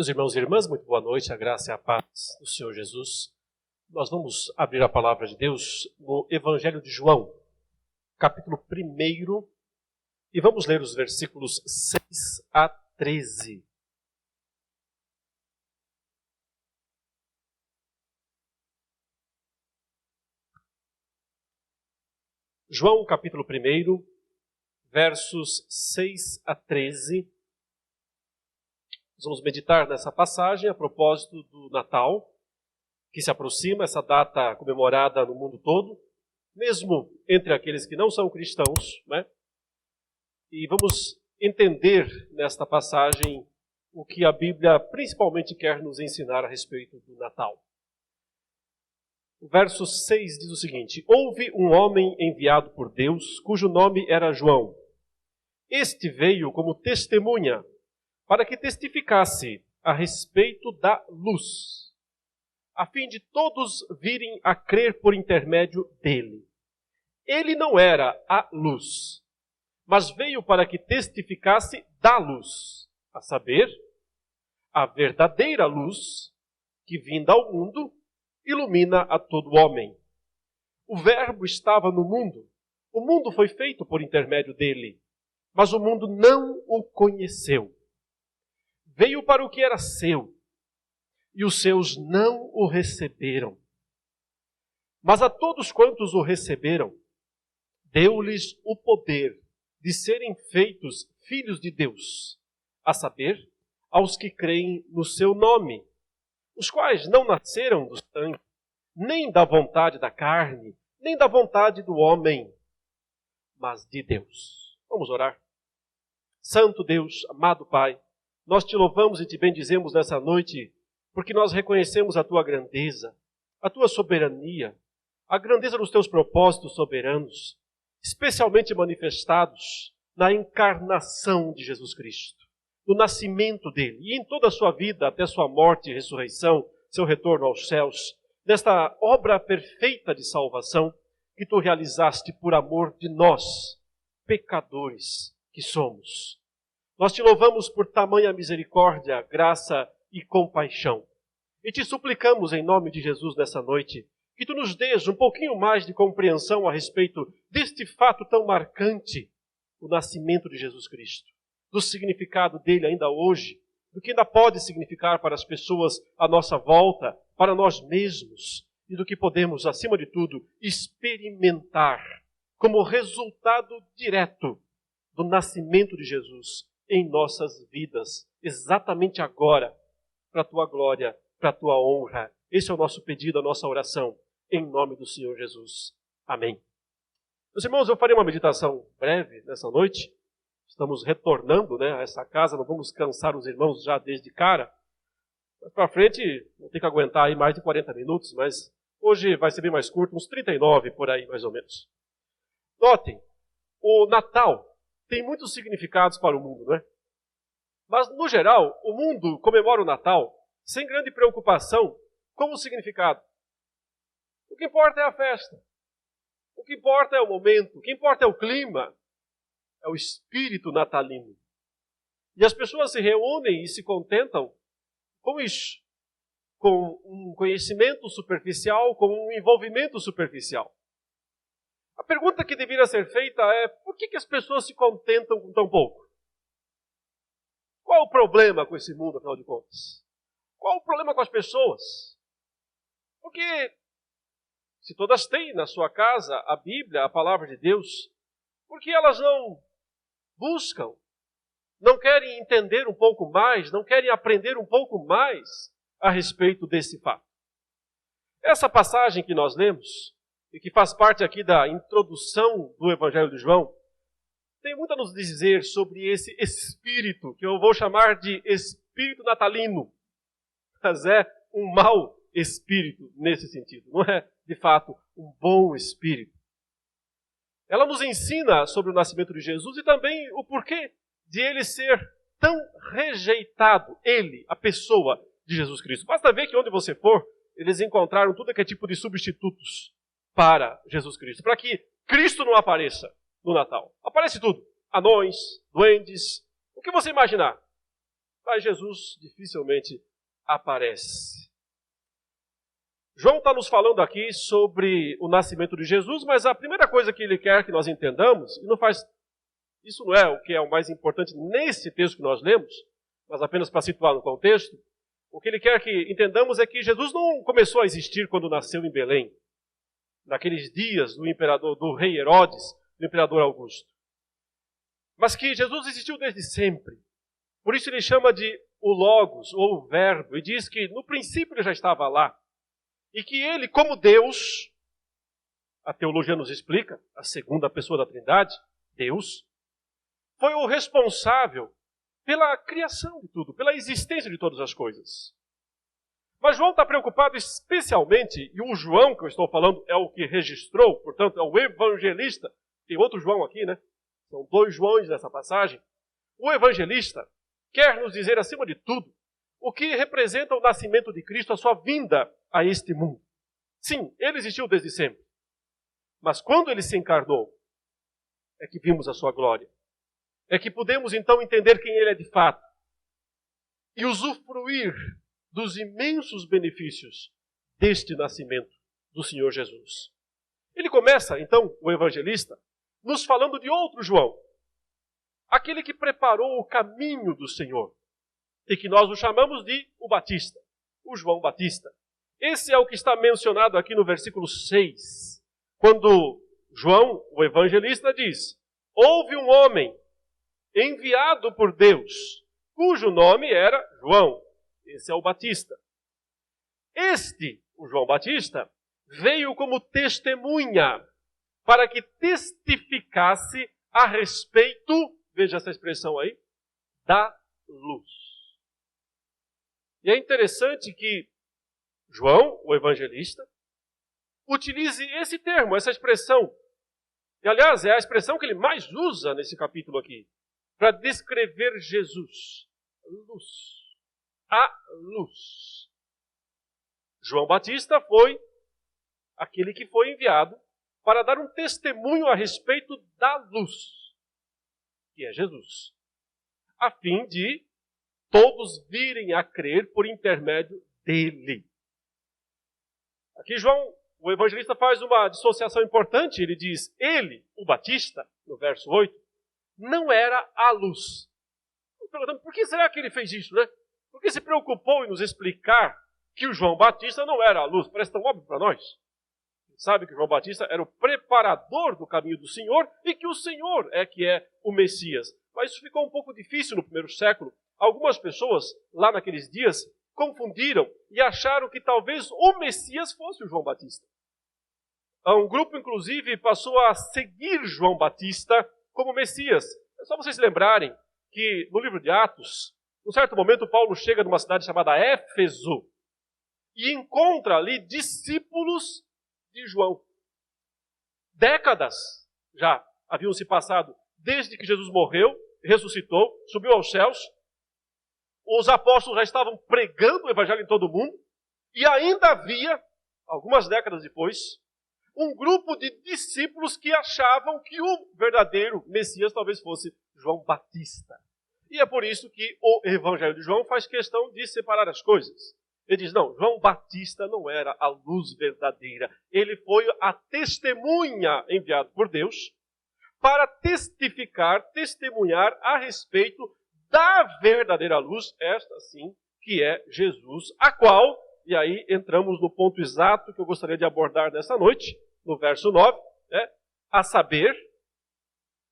Meus irmãos e irmãs, muito boa noite, a graça e a paz do Senhor Jesus. Nós vamos abrir a palavra de Deus no Evangelho de João, capítulo 1, e vamos ler os versículos 6 a 13. João, capítulo 1, versos 6 a 13. Nós vamos meditar nessa passagem a propósito do Natal, que se aproxima, essa data comemorada no mundo todo, mesmo entre aqueles que não são cristãos, né? E vamos entender nesta passagem o que a Bíblia principalmente quer nos ensinar a respeito do Natal. O verso 6 diz o seguinte: Houve um homem enviado por Deus, cujo nome era João. Este veio como testemunha, para que testificasse a respeito da luz, a fim de todos virem a crer por intermédio dele. Ele não era a luz, mas veio para que testificasse da luz, a saber, a verdadeira luz, que vinda ao mundo, ilumina a todo homem. O Verbo estava no mundo. O mundo foi feito por intermédio dele, mas o mundo não o conheceu. Veio para o que era seu, e os seus não o receberam. Mas a todos quantos o receberam, deu-lhes o poder de serem feitos filhos de Deus, a saber, aos que creem no seu nome, os quais não nasceram do sangue, nem da vontade da carne, nem da vontade do homem, mas de Deus. Vamos orar. Santo Deus, amado Pai, nós te louvamos e te bendizemos nessa noite, porque nós reconhecemos a tua grandeza, a tua soberania, a grandeza dos teus propósitos soberanos, especialmente manifestados na encarnação de Jesus Cristo, no nascimento dele e em toda a sua vida, até sua morte e ressurreição, seu retorno aos céus, nesta obra perfeita de salvação que tu realizaste por amor de nós, pecadores que somos. Nós te louvamos por tamanha misericórdia, graça e compaixão. E te suplicamos em nome de Jesus nessa noite, que tu nos dês um pouquinho mais de compreensão a respeito deste fato tão marcante, o nascimento de Jesus Cristo, do significado dele ainda hoje, do que ainda pode significar para as pessoas à nossa volta, para nós mesmos, e do que podemos, acima de tudo, experimentar como resultado direto do nascimento de Jesus em nossas vidas, exatamente agora, para a tua glória, para a tua honra. Esse é o nosso pedido, a nossa oração, em nome do Senhor Jesus. Amém. Meus irmãos, eu farei uma meditação breve nessa noite. Estamos retornando, a essa casa, não vamos cansar os irmãos já desde cara. Mas para frente, vou ter que aguentar aí mais de 40 minutos, mas hoje vai ser bem mais curto, uns 39 por aí, mais ou menos. Notem, o Natal tem muitos significados para o mundo, não é? Mas, no geral, o mundo comemora o Natal sem grande preocupação com o significado. O que importa é a festa. O que importa é o momento. O que importa é o clima. É o espírito natalino. E as pessoas se reúnem e se contentam com isso. Com um conhecimento superficial, com um envolvimento superficial. A pergunta que deveria ser feita é: por que as pessoas se contentam com tão pouco? Qual é o problema com esse mundo, afinal de contas? Qual é o problema com as pessoas? Porque se todas têm na sua casa a Bíblia, a palavra de Deus, por que elas não buscam, não querem entender um pouco mais, não querem aprender um pouco mais a respeito desse fato? Essa passagem que nós lemos, e que faz parte aqui da introdução do Evangelho de João, tem muito a nos dizer sobre esse espírito, que eu vou chamar de espírito natalino. Mas é um mau espírito nesse sentido, não é, de fato, um bom espírito. Ela nos ensina sobre o nascimento de Jesus e também o porquê de ele ser tão rejeitado, ele, a pessoa de Jesus Cristo. Basta ver que onde você for, eles encontraram tudo que é tipo de substitutos para Jesus Cristo, para que Cristo não apareça no Natal. Aparece tudo. Anões, duendes, o que você imaginar. mas Jesus dificilmente aparece. João está nos falando aqui sobre o nascimento de Jesus, mas a primeira coisa que ele quer que nós entendamos, isso não é o que é o mais importante nesse texto que nós lemos, mas apenas para situar no contexto, o que ele quer que entendamos é que Jesus não começou a existir quando nasceu em Belém, naqueles dias do rei Herodes, do imperador Augusto. Mas que Jesus existiu desde sempre. Por isso ele chama de o Logos, ou o Verbo, e diz que no princípio ele já estava lá. E que ele, como Deus, a teologia nos explica, a segunda pessoa da Trindade, Deus, foi o responsável pela criação de tudo, pela existência de todas as coisas. Mas João está preocupado especialmente, e o João que eu estou falando é o que registrou, portanto é o evangelista. Tem outro João aqui, né? São 2 Joões nessa passagem. O evangelista quer nos dizer, acima de tudo, o que representa o nascimento de Cristo, a sua vinda a este mundo. Sim, ele existiu desde sempre. Mas quando ele se encarnou, é que vimos a sua glória. É que podemos então entender quem ele é de fato. E usufruir dos imensos benefícios deste nascimento do Senhor Jesus. Ele começa, então, o evangelista, nos falando de outro João. Aquele que preparou o caminho do Senhor. E que nós o chamamos de o Batista. O João Batista. Esse é o que está mencionado aqui no versículo 6. Quando João, o evangelista, diz: houve um homem enviado por Deus, cujo nome era João. Esse é o Batista. O João Batista, veio como testemunha para que testificasse a respeito, veja essa expressão aí, da luz. E é interessante que João, o evangelista, utilize esse termo, essa expressão. E, aliás, é a expressão que ele mais usa nesse capítulo aqui, para descrever Jesus. Luz. A luz. João Batista foi aquele que foi enviado para dar um testemunho a respeito da luz, que é Jesus, a fim de todos virem a crer por intermédio dele. Aqui João, o evangelista, faz uma dissociação importante. Ele diz, ele, o Batista, no verso 8, não era a luz. Perguntando, por que será que ele fez isso, né? Por que se preocupou em nos explicar que o João Batista não era a luz? Parece tão óbvio para nós. A gente sabe que o João Batista era o preparador do caminho do Senhor e que o Senhor é que é o Messias. Mas isso ficou um pouco difícil no primeiro século. Algumas pessoas, lá naqueles dias, confundiram e acharam que talvez o Messias fosse o João Batista. Um grupo, inclusive, passou a seguir João Batista como Messias. É só vocês se lembrarem que no livro de Atos, num certo momento, Paulo chega numa cidade chamada Éfeso e encontra ali discípulos de João. Décadas já haviam se passado desde que Jesus morreu, ressuscitou, subiu aos céus. Os apóstolos já estavam pregando o evangelho em todo o mundo e ainda havia, algumas décadas depois, um grupo de discípulos que achavam que o verdadeiro Messias talvez fosse João Batista. E é por isso que o Evangelho de João faz questão de separar as coisas. Ele diz, não, João Batista não era a luz verdadeira. Ele foi a testemunha enviada por Deus para testificar, testemunhar a respeito da verdadeira luz, esta sim, que é Jesus, a qual, e aí entramos no ponto exato que eu gostaria de abordar nessa noite, no verso 9, a saber,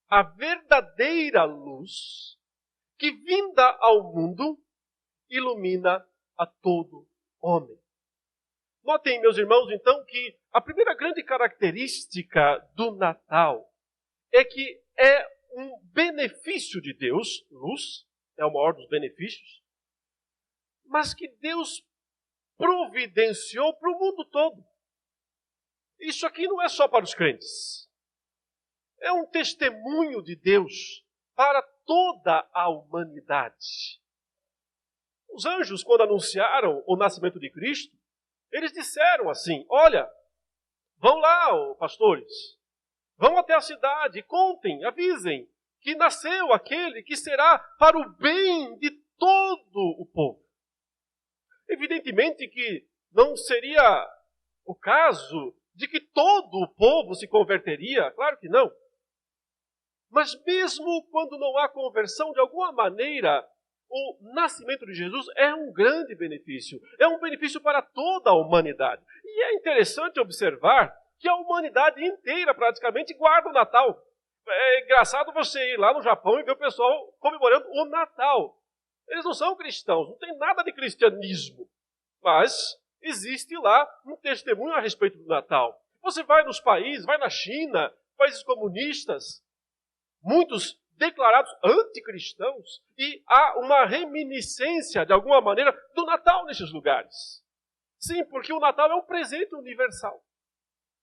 a verdadeira luz que vinda ao mundo ilumina a todo homem. Notem, meus irmãos, então, que a primeira grande característica do Natal é que é um benefício de Deus, luz, é o maior dos benefícios, mas que Deus providenciou para o mundo todo. Isso aqui não é só para os crentes. É um testemunho de Deus para toda a humanidade. Os anjos, quando anunciaram o nascimento de Cristo, eles disseram assim, olha, vão lá, pastores, vão até a cidade, contem, avisem, que nasceu aquele que será para o bem de todo o povo. Evidentemente que não seria o caso de que todo o povo se converteria, claro que não. Mas mesmo quando não há conversão, de alguma maneira, o nascimento de Jesus é um grande benefício. É um benefício para toda a humanidade. E é interessante observar que a humanidade inteira praticamente guarda o Natal. É engraçado você ir lá no Japão e ver o pessoal comemorando o Natal. Eles não são cristãos, não tem nada de cristianismo. Mas existe lá um testemunho a respeito do Natal. Você vai nos países, vai na China, países comunistas, muitos declarados anticristãos, e há uma reminiscência, de alguma maneira, do Natal nesses lugares. Sim, porque o Natal é um presente universal.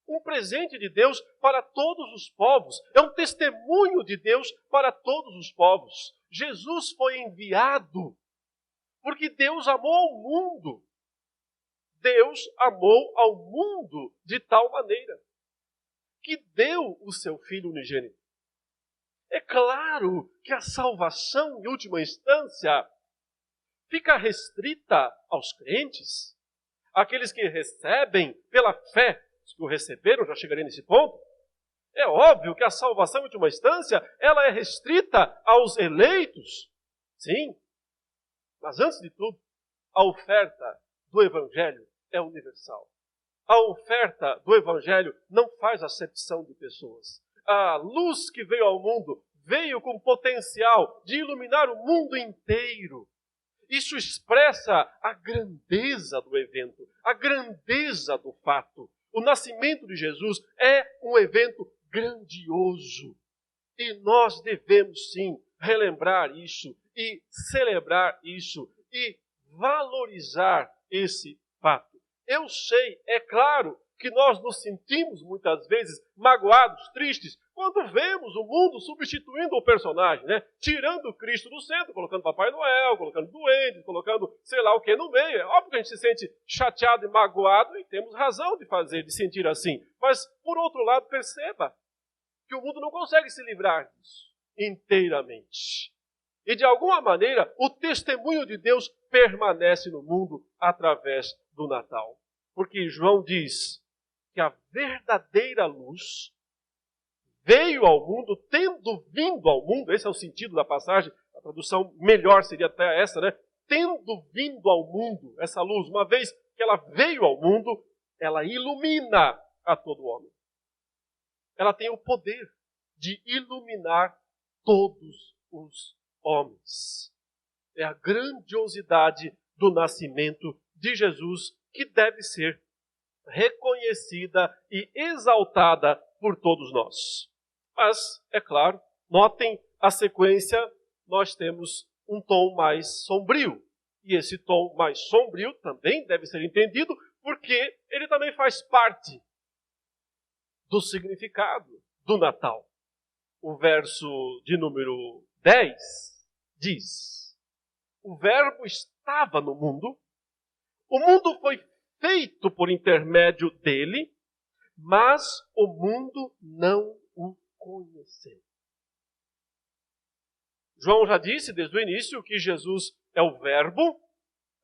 Um presente de Deus para todos os povos. É um testemunho de Deus para todos os povos. Jesus foi enviado porque Deus amou ao mundo. Deus amou ao mundo de tal maneira que deu o seu Filho unigênito. É claro que a salvação, em última instância, fica restrita aos crentes, àqueles que recebem pela fé, os que o receberam, já chegarei nesse ponto. É óbvio que a salvação, em última instância, ela é restrita aos eleitos. Sim, mas antes de tudo, a oferta do Evangelho é universal. A oferta do Evangelho não faz acepção de pessoas. A luz que veio ao mundo veio com potencial de iluminar o mundo inteiro. Isso expressa a grandeza do evento, a grandeza do fato. O nascimento de Jesus é um evento grandioso. E nós devemos sim relembrar isso e celebrar isso e valorizar esse fato. Eu sei, é claro, que nós nos sentimos muitas vezes magoados, tristes, quando vemos o mundo substituindo o personagem, né? Tirando o Cristo do centro, colocando Papai Noel, colocando duendes, colocando sei lá o que no meio. É óbvio que a gente se sente chateado e magoado e temos razão de sentir assim. Mas, por outro lado, perceba que o mundo não consegue se livrar disso inteiramente. E, de alguma maneira, o testemunho de Deus permanece no mundo através do Natal. Porque João diz que a verdadeira luz veio ao mundo, tendo vindo ao mundo, esse é o sentido da passagem, a tradução melhor seria até essa, né? Tendo vindo ao mundo, essa luz, uma vez que ela veio ao mundo, ela ilumina a todo homem. Ela tem o poder de iluminar todos os homens. É a grandiosidade do nascimento de Jesus que deve ser reconhecida e exaltada por todos nós. Mas, é claro, notem a sequência, nós temos um tom mais sombrio. E esse tom mais sombrio também deve ser entendido porque ele também faz parte do significado do Natal. O verso de número 10 diz: o Verbo estava no mundo, o mundo foi feito por intermédio dele, mas o mundo não o conheceu. João já disse desde o início que Jesus é o Verbo.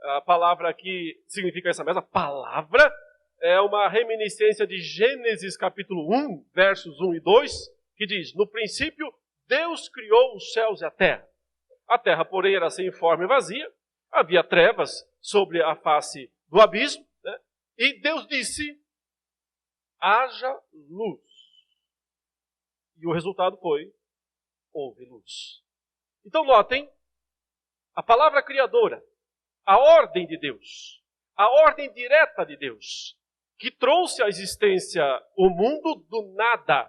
A palavra aqui significa essa mesma palavra. É uma reminiscência de Gênesis capítulo 1, versos 1 e 2, que diz: no princípio, Deus criou os céus e a terra. A terra, porém, era sem forma e vazia. Havia trevas sobre a face do abismo. Né? E Deus disse: haja luz. E o resultado foi: houve luz. Então notem, a palavra criadora, a ordem de Deus, a ordem direta de Deus, que trouxe à existência o mundo do nada,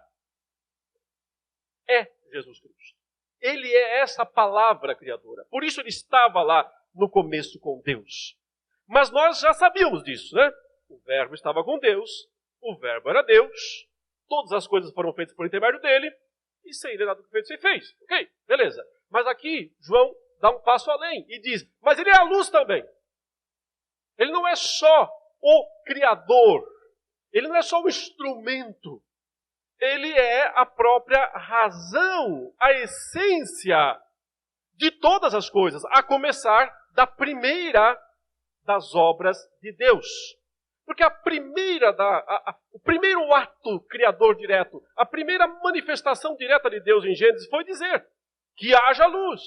é Jesus Cristo. Ele é essa palavra criadora. Por isso ele estava lá no começo com Deus. Mas nós já sabíamos disso, né? O Verbo estava com Deus, o Verbo era Deus, todas as coisas foram feitas por intermédio dele, e sem ele nada do que feito se fez. Ok, beleza. Mas aqui, João dá um passo além e diz: mas ele é a luz também. Ele não é só o Criador, ele não é só o instrumento, ele é a própria razão, a essência de todas as coisas, a começar da primeira das obras de Deus. Porque o primeiro ato criador direto, a primeira manifestação direta de Deus em Gênesis foi dizer que haja luz.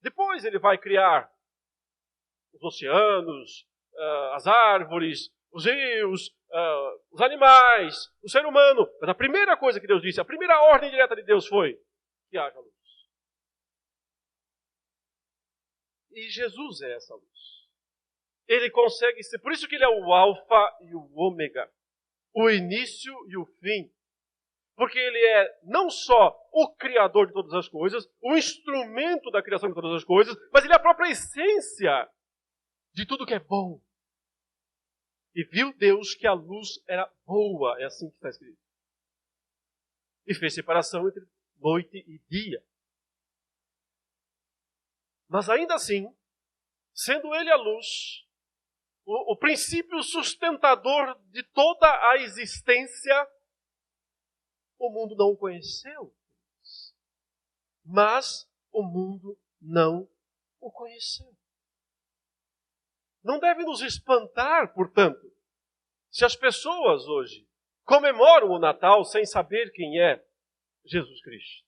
Depois ele vai criar os oceanos, as árvores, os rios, os animais, o ser humano. Mas a primeira coisa que Deus disse, a primeira ordem direta de Deus foi que haja luz. E Jesus é essa luz. Ele consegue ser, por isso que ele é o alfa e o ômega, o início e o fim. Porque ele é não só o criador de todas as coisas, o instrumento da criação de todas as coisas, mas ele é a própria essência de tudo que é bom. E viu Deus que a luz era boa, é assim que está escrito. E fez separação entre noite e dia. Mas ainda assim, sendo ele a luz, o princípio sustentador de toda a existência, o mundo não o conheceu. Mas o mundo não o conheceu. Não deve nos espantar, portanto, se as pessoas hoje comemoram o Natal sem saber quem é Jesus Cristo.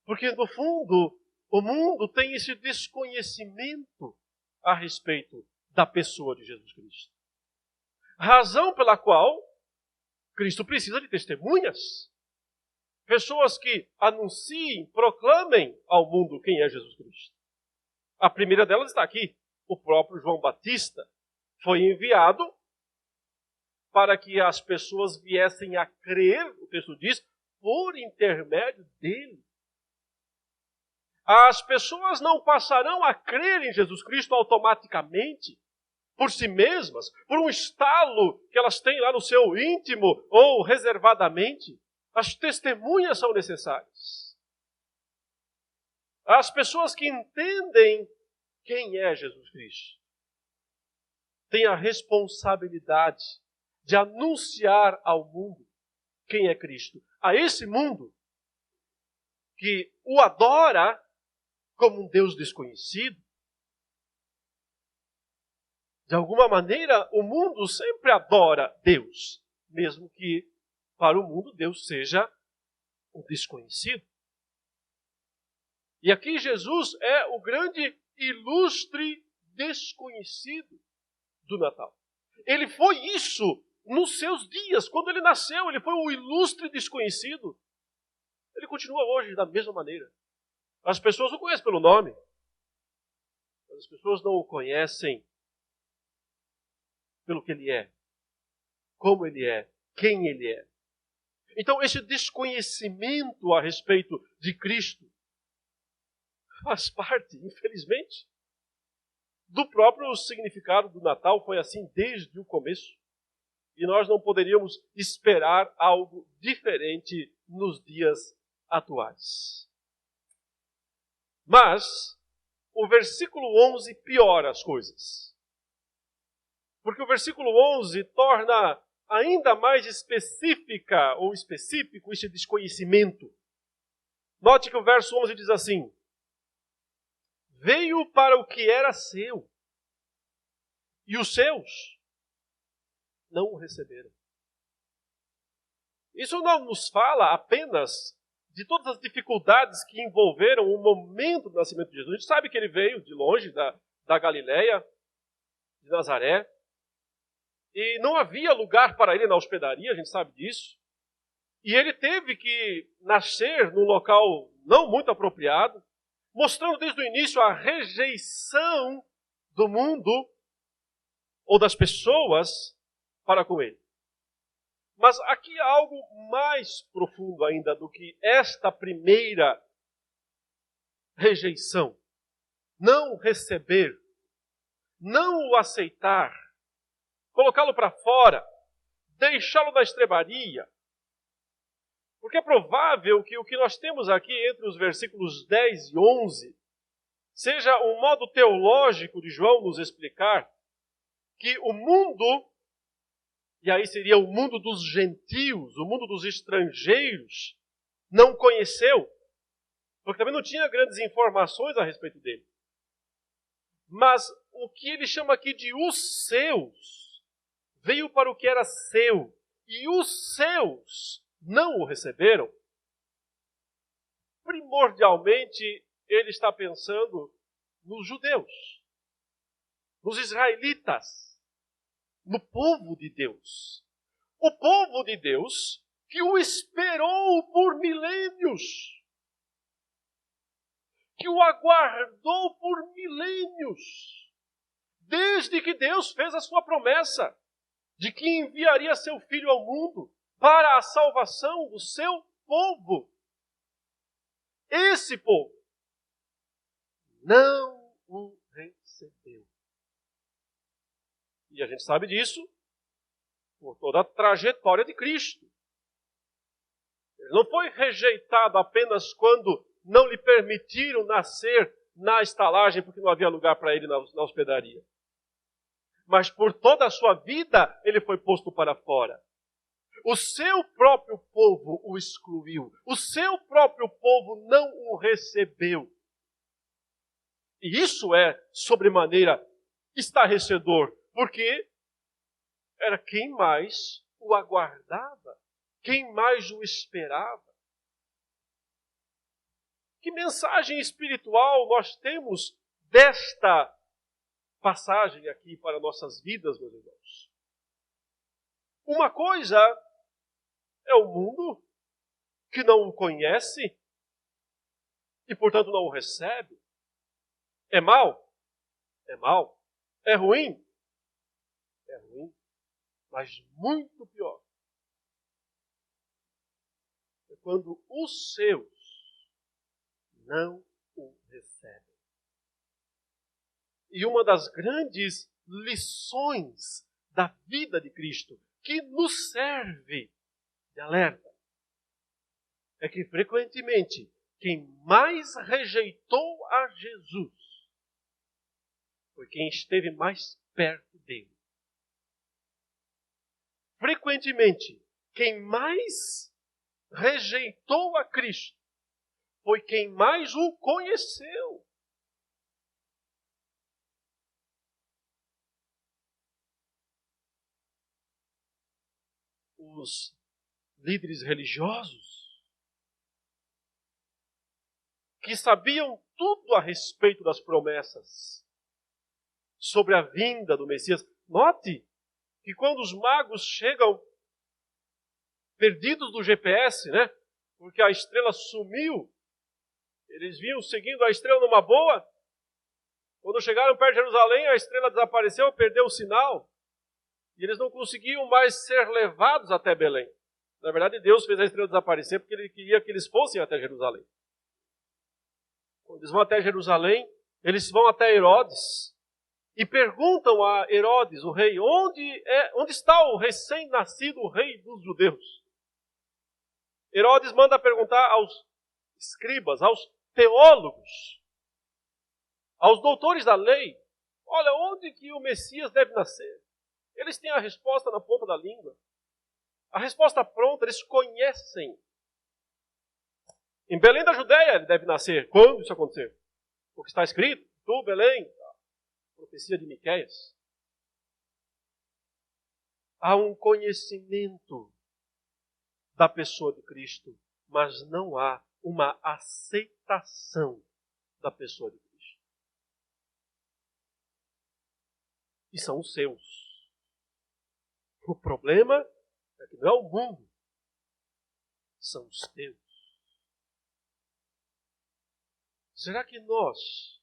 Porque, no fundo, o mundo tem esse desconhecimento a respeito da pessoa de Jesus Cristo. Razão pela qual Cristo precisa de testemunhas. Pessoas que anunciem, proclamem ao mundo quem é Jesus Cristo. A primeira delas está aqui. O próprio João Batista foi enviado para que as pessoas viessem a crer, o texto diz, por intermédio dele. As pessoas não passarão a crer em Jesus Cristo automaticamente, por si mesmas, por um estalo que elas têm lá no seu íntimo ou reservadamente. As testemunhas são necessárias. As pessoas que entendem quem é Jesus Cristo têm a responsabilidade de anunciar ao mundo quem é Cristo. A esse mundo que o adora como um Deus desconhecido. De alguma maneira, o mundo sempre adora Deus, mesmo que para o mundo Deus seja um desconhecido. E aqui Jesus é o grande ilustre desconhecido do Natal. Ele foi isso nos seus dias, quando ele nasceu, ele foi o ilustre desconhecido. Ele continua hoje da mesma maneira. As pessoas o conhecem pelo nome, mas as pessoas não o conhecem pelo que ele é, como ele é, quem ele é. Então, esse desconhecimento a respeito de Cristo faz parte, infelizmente, do próprio significado do Natal. Foi assim desde o começo. E nós não poderíamos esperar algo diferente nos dias atuais. Mas o versículo 11 piora as coisas. Porque o versículo 11 torna ainda mais específica ou específico esse desconhecimento. Note que o verso 11 diz assim: veio para o que era seu, e os seus não o receberam. Isso não nos fala apenas de todas as dificuldades que envolveram o momento do nascimento de Jesus. A gente sabe que ele veio de longe, da Galileia, de Nazaré, e não havia lugar para ele na hospedaria, a gente sabe disso. E ele teve que nascer num local não muito apropriado, mostrando desde o início a rejeição do mundo ou das pessoas para com ele. Mas aqui há algo mais profundo ainda do que esta primeira rejeição. Não receber, não o aceitar, colocá-lo para fora, deixá-lo na estrebaria. Porque é provável que o que nós temos aqui entre os versículos 10 e 11 seja um modo teológico de João nos explicar que o mundo, e aí seria o mundo dos gentios, o mundo dos estrangeiros, não conheceu, porque também não tinha grandes informações a respeito dele. Mas o que ele chama aqui de os seus, veio para o que era seu, e os seus não o receberam. Primordialmente, ele está pensando nos judeus, nos israelitas, no povo de Deus. O povo de Deus que o esperou por milênios, que o aguardou por milênios, desde que Deus fez a sua promessa de que enviaria seu Filho ao mundo para a salvação do seu povo. Esse povo não o recebeu. E a gente sabe disso por toda a trajetória de Cristo. Ele não foi rejeitado apenas quando não lhe permitiram nascer na estalagem porque não havia lugar para ele na hospedaria. Mas por toda a sua vida ele foi posto para fora. O seu próprio povo o excluiu. O seu próprio povo não o recebeu. E isso é sobremaneira estarrecedor, porque era quem mais o aguardava, quem mais o esperava. Que mensagem espiritual nós temos desta passagem aqui para nossas vidas, meus irmãos? Uma coisa é o mundo que não o conhece e, portanto, não o recebe. É mal? É mal. É ruim? É ruim. Mas muito pior é quando os seus não o recebem. E uma das grandes lições da vida de Cristo, que nos serve de alerta, é que frequentemente quem mais rejeitou a Jesus foi quem esteve mais perto dele. Frequentemente, quem mais rejeitou a Cristo foi quem mais o conheceu. Os líderes religiosos, que sabiam tudo a respeito das promessas sobre a vinda do Messias. Note que quando os magos chegam perdidos do GPS, né? Porque a estrela sumiu, eles vinham seguindo a estrela numa boa. Quando chegaram perto de Jerusalém, a estrela desapareceu, perdeu o sinal. E eles não conseguiam mais ser levados até Belém. Na verdade, Deus fez a estrela desaparecer porque Ele queria que eles fossem até Jerusalém. Quando eles vão até Jerusalém, eles vão até Herodes e perguntam a Herodes, o rei, onde está o recém-nascido rei dos judeus? Herodes manda perguntar aos escribas, aos teólogos, aos doutores da lei, olha, onde que o Messias deve nascer? Eles têm a resposta na ponta da língua. A resposta pronta, eles conhecem. Em Belém da Judéia ele deve nascer. Quando isso acontecer? Porque está escrito, tu, Belém, profecia de Miqueias. Há um conhecimento da pessoa de Cristo, mas não há uma aceitação da pessoa de Cristo. E são os seus. O problema é que não é o mundo, são os teus. Será que nós,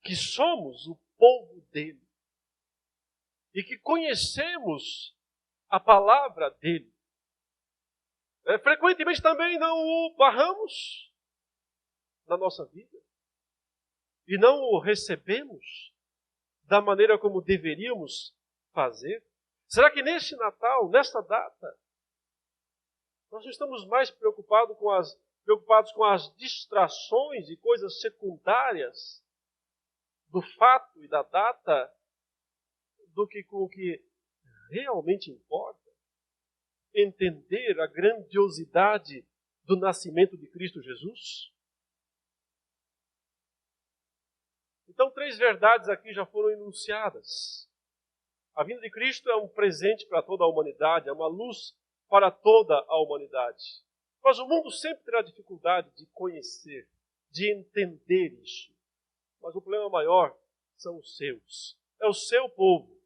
que somos o povo dele, e que conhecemos a palavra dele, frequentemente também não o barramos na nossa vida? E não o recebemos da maneira como deveríamos fazer? Será que neste Natal, nesta data, nós não estamos mais preocupados com as distrações e coisas secundárias do fato e da data do que com o que realmente importa? Entender a grandiosidade do nascimento de Cristo Jesus? Então, 3 verdades aqui já foram enunciadas. A vinda de Cristo é um presente para toda a humanidade, é uma luz para toda a humanidade. Mas o mundo sempre terá dificuldade de conhecer, de entender isso. Mas o problema maior são os seus. É o seu povo,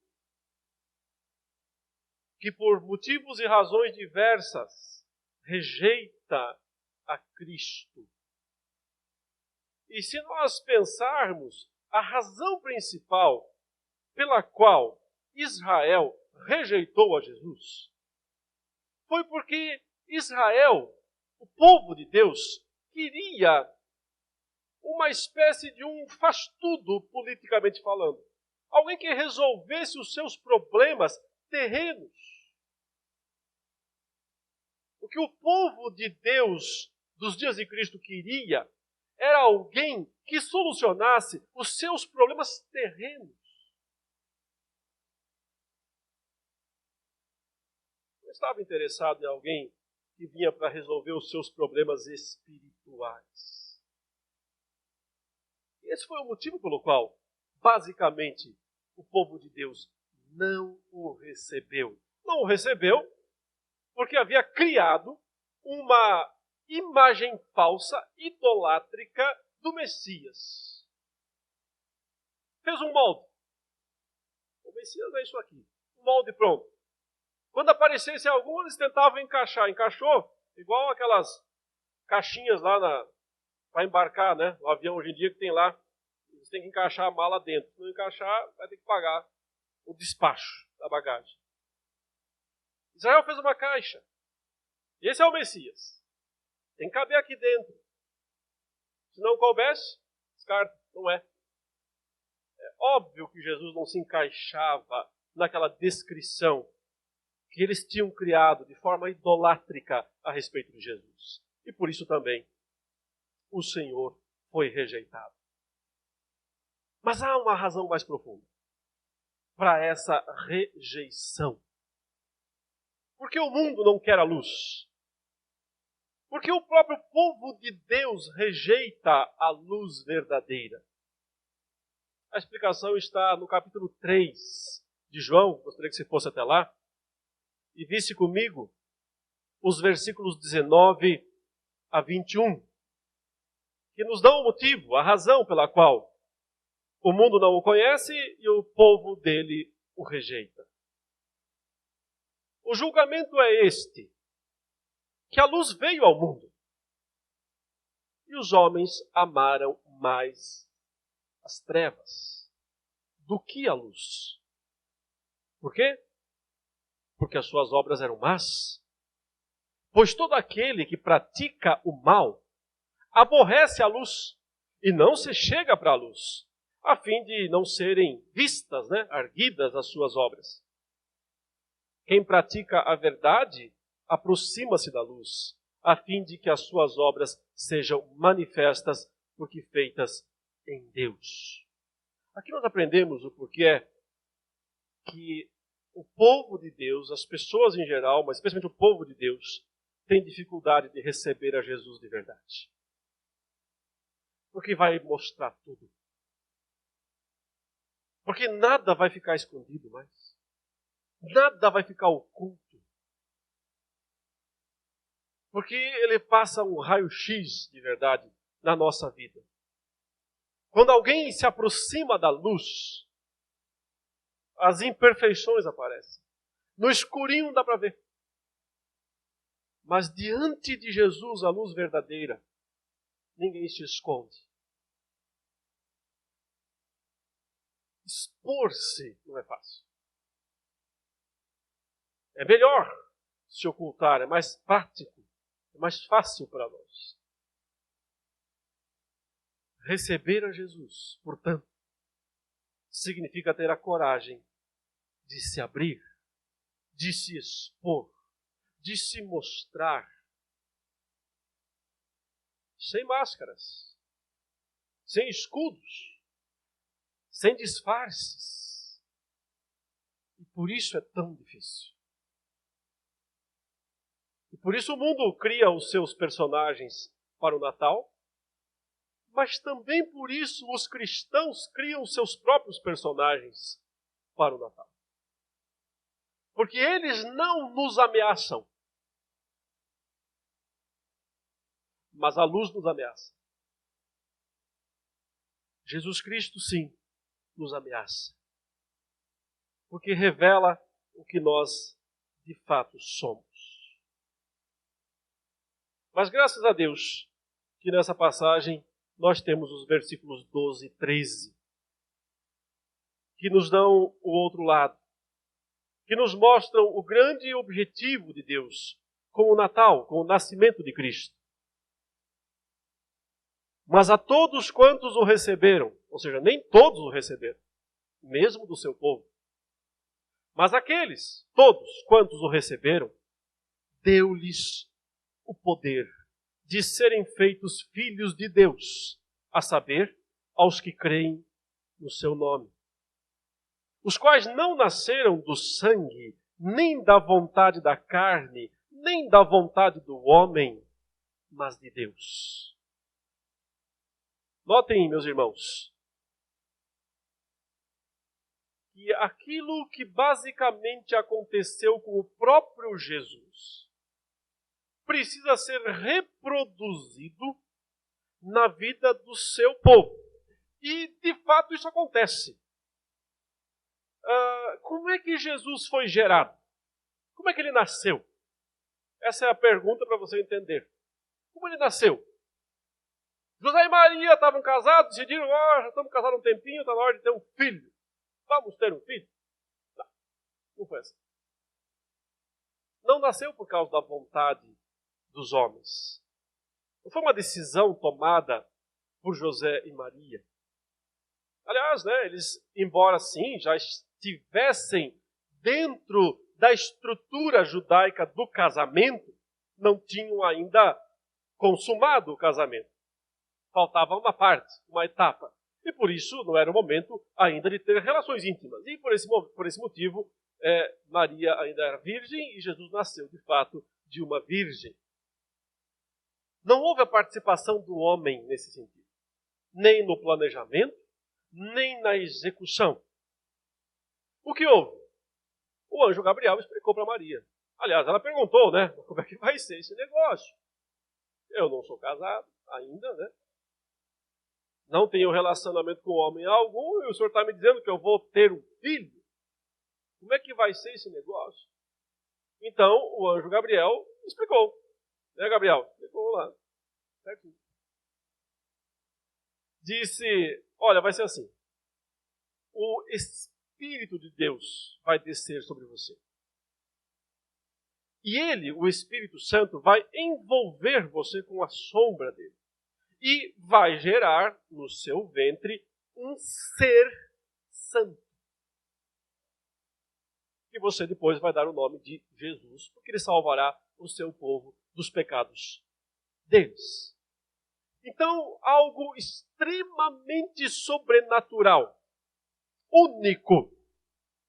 que por motivos e razões diversas rejeita a Cristo. E se nós pensarmos, a razão principal pela qual Israel rejeitou a Jesus foi porque Israel, o povo de Deus, queria uma espécie de um faz-tudo politicamente falando. Alguém que resolvesse os seus problemas terrenos. O que o povo de Deus dos dias de Cristo queria era alguém que solucionasse os seus problemas terrenos. Eu estava interessado em alguém que vinha para resolver os seus problemas espirituais. Esse foi o motivo pelo qual, basicamente, o povo de Deus não o recebeu. Não o recebeu porque havia criado uma imagem falsa, idolátrica do Messias. Fez um molde. O Messias é isso aqui. Um molde pronto. Quando aparecesse algum, eles tentavam encaixar. Encaixou? Igual aquelas caixinhas lá para embarcar, né? O avião hoje em dia que tem lá. Eles têm que encaixar a mala dentro. Se não encaixar, vai ter que pagar o despacho da bagagem. Israel fez uma caixa. Esse é o Messias. Tem que caber aqui dentro. Se não coubesse, descarta. Não é. É óbvio que Jesus não se encaixava naquela descrição que eles tinham criado de forma idolátrica a respeito de Jesus. E por isso também o Senhor foi rejeitado. Mas há uma razão mais profunda para essa rejeição. Porque o mundo não quer a luz. Porque o próprio povo de Deus rejeita a luz verdadeira. A explicação está no capítulo 3 de João. Gostaria que você fosse até lá e visse comigo os versículos 19 a 21, que nos dão o motivo, a razão pela qual o mundo não o conhece e o povo dele o rejeita. O julgamento é este, que a luz veio ao mundo e os homens amaram mais as trevas do que a luz. Por quê? Porque as suas obras eram más. Pois todo aquele que pratica o mal aborrece a luz e não se chega para a luz, a fim de não serem vistas, arguidas as suas obras. Quem pratica a verdade aproxima-se da luz, a fim de que as suas obras sejam manifestas, porque feitas em Deus. Aqui nós aprendemos o porquê que o povo de Deus, as pessoas em geral, mas especialmente o povo de Deus, tem dificuldade de receber a Jesus de verdade. Porque vai mostrar tudo. Porque nada vai ficar escondido mais. Nada vai ficar oculto. Porque ele passa um raio-x de verdade na nossa vida. Quando alguém se aproxima da luz, as imperfeições aparecem. No escurinho dá para ver. Mas diante de Jesus, a luz verdadeira, ninguém se esconde. Expor-se não é fácil. É melhor se ocultar, é mais prático, é mais fácil para nós. Receber a Jesus, portanto, significa ter a coragem de se abrir, de se expor, de se mostrar, sem máscaras, sem escudos, sem disfarces. E por isso é tão difícil. E Por isso o mundo cria os seus personagens para o Natal, mas também por isso os cristãos criam os seus próprios personagens para o Natal. Porque eles não nos ameaçam, mas a luz nos ameaça. Jesus Cristo, sim, nos ameaça. Porque revela o que nós, de fato, somos. Mas graças a Deus, que nessa passagem nós temos os versículos 12 e 13, que nos dão o outro lado, que nos mostram o grande objetivo de Deus com o Natal, com o nascimento de Cristo. Mas a todos quantos o receberam, ou seja, nem todos o receberam, mesmo do seu povo, mas aqueles, todos quantos o receberam, deu-lhes o poder de serem feitos filhos de Deus, a saber, aos que creem no seu nome. Os quais não nasceram do sangue, nem da vontade da carne, nem da vontade do homem, mas de Deus. Notem, meus irmãos, que aquilo que basicamente aconteceu com o próprio Jesus precisa ser reproduzido na vida do seu povo. E, de fato, isso acontece. Como é que Jesus foi gerado? Como é que ele nasceu? Essa é a pergunta para você entender. Como ele nasceu? José e Maria estavam casados, decidiram, já estamos casados um tempinho, está na hora de ter um filho. Vamos ter um filho? Não foi assim. Não nasceu por causa da vontade dos homens. Não foi uma decisão tomada por José e Maria. Aliás, eles, embora sim, já estivessem dentro da estrutura judaica do casamento, não tinham ainda consumado o casamento. Faltava uma parte, uma etapa. E por isso não era o momento ainda de ter relações íntimas. E por esse motivo, Maria ainda era virgem e Jesus nasceu, de fato, de uma virgem. Não houve a participação do homem nesse sentido. Nem no planejamento, nem na execução. O que houve? O anjo Gabriel explicou para Maria. Aliás, ela perguntou, como é que vai ser esse negócio? Eu não sou casado ainda, Não tenho relacionamento com homem algum e o senhor está me dizendo que eu vou ter um filho? Como é que vai ser esse negócio? Então, o anjo Gabriel explicou. Gabriel? Explicou lá. Certo? Disse, olha, vai ser assim. O Espírito de Deus vai descer sobre você. E ele, o Espírito Santo, vai envolver você com a sombra dele. E vai gerar no seu ventre um ser santo. Que você depois vai dar o nome de Jesus, porque ele salvará o seu povo dos pecados deles. Então, algo extremamente sobrenatural, único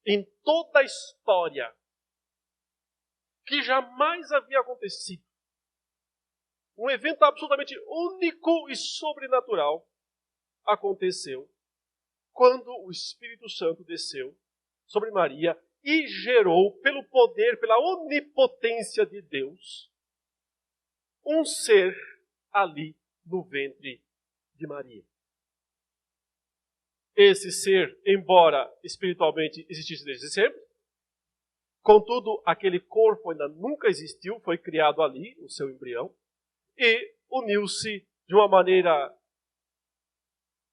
em toda a história, que jamais havia acontecido. Um evento absolutamente único e sobrenatural aconteceu quando o Espírito Santo desceu sobre Maria e gerou, pelo poder, pela onipotência de Deus, um ser ali no ventre de Maria. Esse ser, embora espiritualmente existisse desde sempre, contudo, aquele corpo ainda nunca existiu, foi criado ali, o seu embrião, e uniu-se de uma maneira,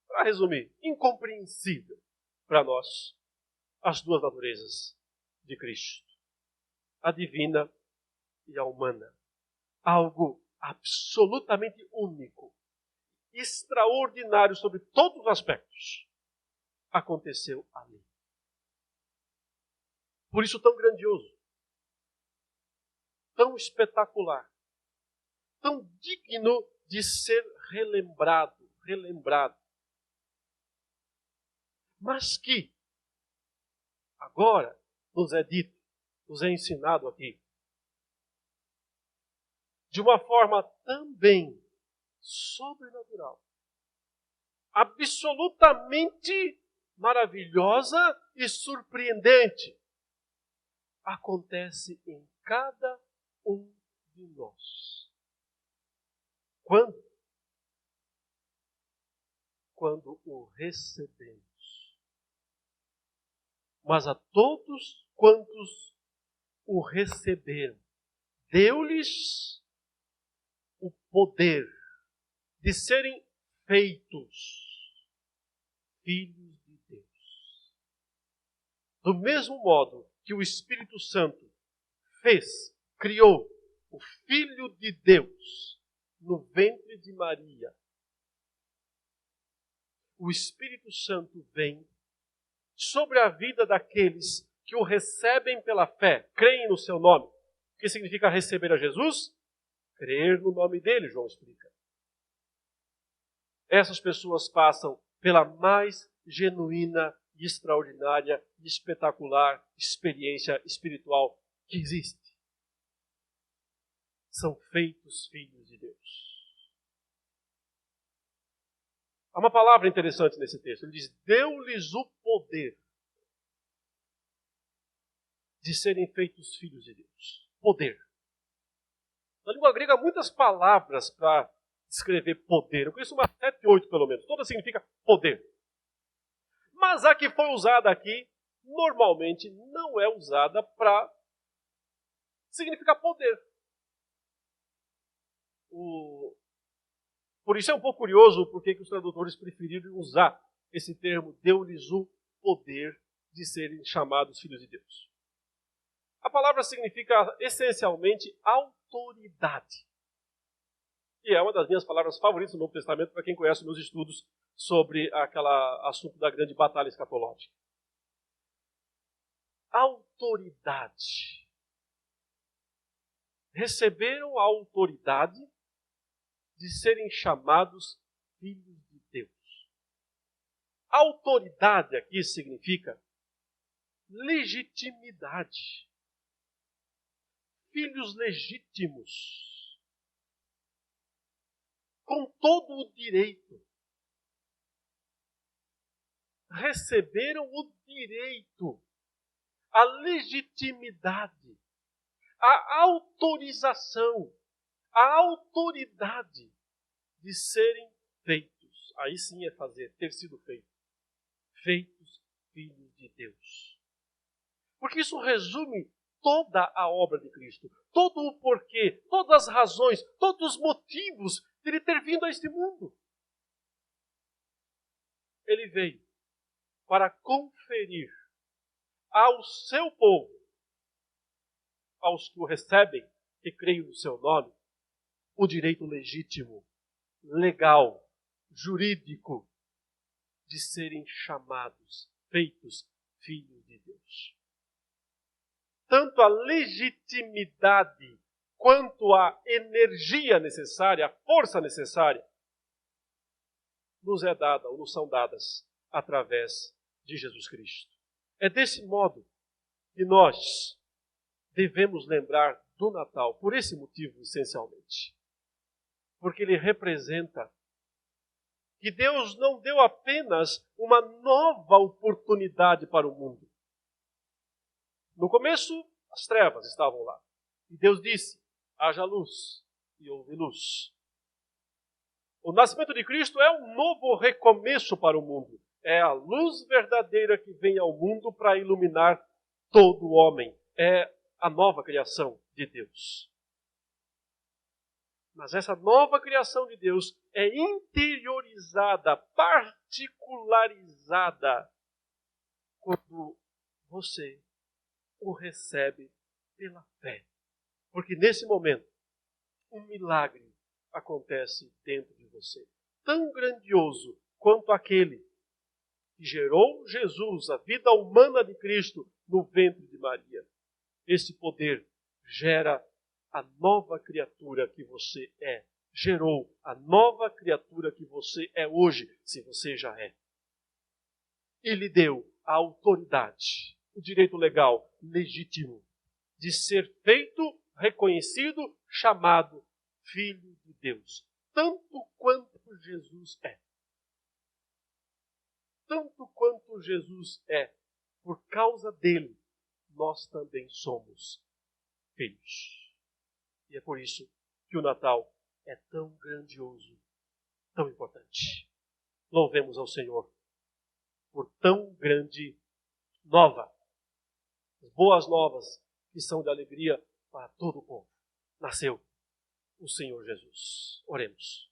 para resumir, incompreensível para nós, as duas naturezas de Cristo, a divina e a humana. Algo absolutamente único, extraordinário sobre todos os aspectos, aconteceu ali. Por isso tão grandioso, tão espetacular, tão digno de ser relembrado. Mas que, agora, nos é dito, nos é ensinado aqui, de uma forma também sobrenatural, absolutamente maravilhosa e surpreendente, acontece em cada um de nós. Quando? Quando o recebemos. Mas a todos quantos o receberam, deu-lhes o poder de serem feitos filhos de Deus. Do mesmo modo que o Espírito Santo criou o Filho de Deus no ventre de Maria, o Espírito Santo vem sobre a vida daqueles que o recebem pela fé, creem no seu nome. O que significa receber a Jesus? Crer no nome dele, João explica. Essas pessoas passam pela mais genuína e extraordinária e espetacular experiência espiritual que existe. São feitos filhos de Deus. Há uma palavra interessante nesse texto. Ele diz, deu-lhes o poder de serem feitos filhos de Deus. Poder. Na língua grega há muitas palavras para descrever poder. Eu conheço umas 7, 8 pelo menos. Toda significa poder. Mas a que foi usada aqui, normalmente não é usada para significar poder. Por isso é um pouco curioso porque os tradutores preferiram usar esse termo, deu-lhes o poder de serem chamados filhos de Deus. A palavra significa essencialmente autoridade. E é uma das minhas palavras favoritas no Novo Testamento para quem conhece os meus estudos sobre aquele assunto da grande batalha escatológica. Autoridade. Receberam a autoridade de serem chamados filhos de Deus. Autoridade aqui significa legitimidade. Filhos legítimos, com todo o direito. Receberam o direito, a legitimidade, a autorização, a autoridade de serem feitos. Aí sim é ter sido feito. Feitos filhos de Deus. Porque isso resume toda a obra de Cristo, todo o porquê, todas as razões, todos os motivos de ele ter vindo a este mundo. Ele veio para conferir ao seu povo, aos que o recebem, que creem no seu nome, o direito legítimo, legal, jurídico, de serem chamados, feitos filhos de Deus. Tanto a legitimidade quanto a energia necessária, a força necessária, nos é dada ou nos são dadas através de Jesus Cristo. É desse modo que nós devemos lembrar do Natal, por esse motivo, essencialmente. Porque ele representa que Deus não deu apenas uma nova oportunidade para o mundo. No começo, as trevas estavam lá. E Deus disse, haja luz, e houve luz. O nascimento de Cristo é um novo recomeço para o mundo. É a luz verdadeira que vem ao mundo para iluminar todo o homem. É a nova criação de Deus. Mas essa nova criação de Deus é interiorizada, particularizada, quando você o recebe pela fé. Porque nesse momento, um milagre acontece dentro de você. Tão grandioso quanto aquele que gerou Jesus, a vida humana de Cristo, no ventre de Maria. Esse poder gera a nova criatura que você é. Gerou a nova criatura que você é hoje, se você já é. E lhe deu a autoridade, o direito legal, legítimo, de ser feito, reconhecido, chamado Filho de Deus, tanto quanto Jesus é. Tanto quanto Jesus é, por causa dele, nós também somos filhos. E é por isso que o Natal é tão grandioso, tão importante. Louvemos ao Senhor por tão grande nova. As boas novas que são de alegria para todo o povo. Nasceu o Senhor Jesus. Oremos.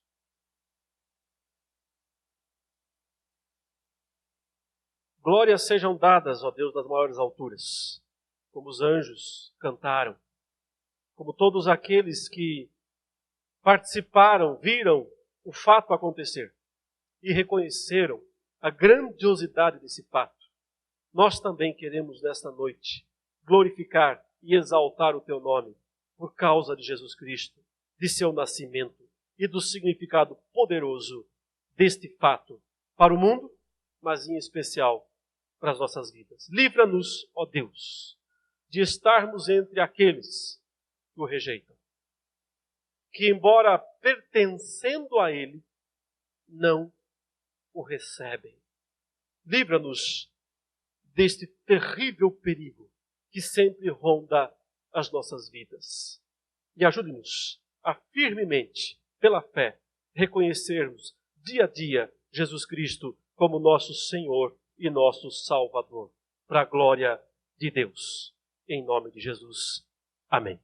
Glórias sejam dadas, ó Deus, das maiores alturas, como os anjos cantaram, como todos aqueles que participaram, viram o fato acontecer e reconheceram a grandiosidade desse fato. Nós também queremos, nesta noite, glorificar e exaltar o Teu nome por causa de Jesus Cristo, de seu nascimento e do significado poderoso deste fato para o mundo, mas em especial para as nossas vidas. Livra-nos, ó Deus, de estarmos entre aqueles que o rejeitam, que embora pertencendo a Ele, não o recebem. Livra-nos deste terrível perigo que sempre ronda as nossas vidas. E ajude-nos a firmemente, pela fé, reconhecermos dia a dia Jesus Cristo como nosso Senhor e nosso Salvador, para a glória de Deus. Em nome de Jesus. Amém.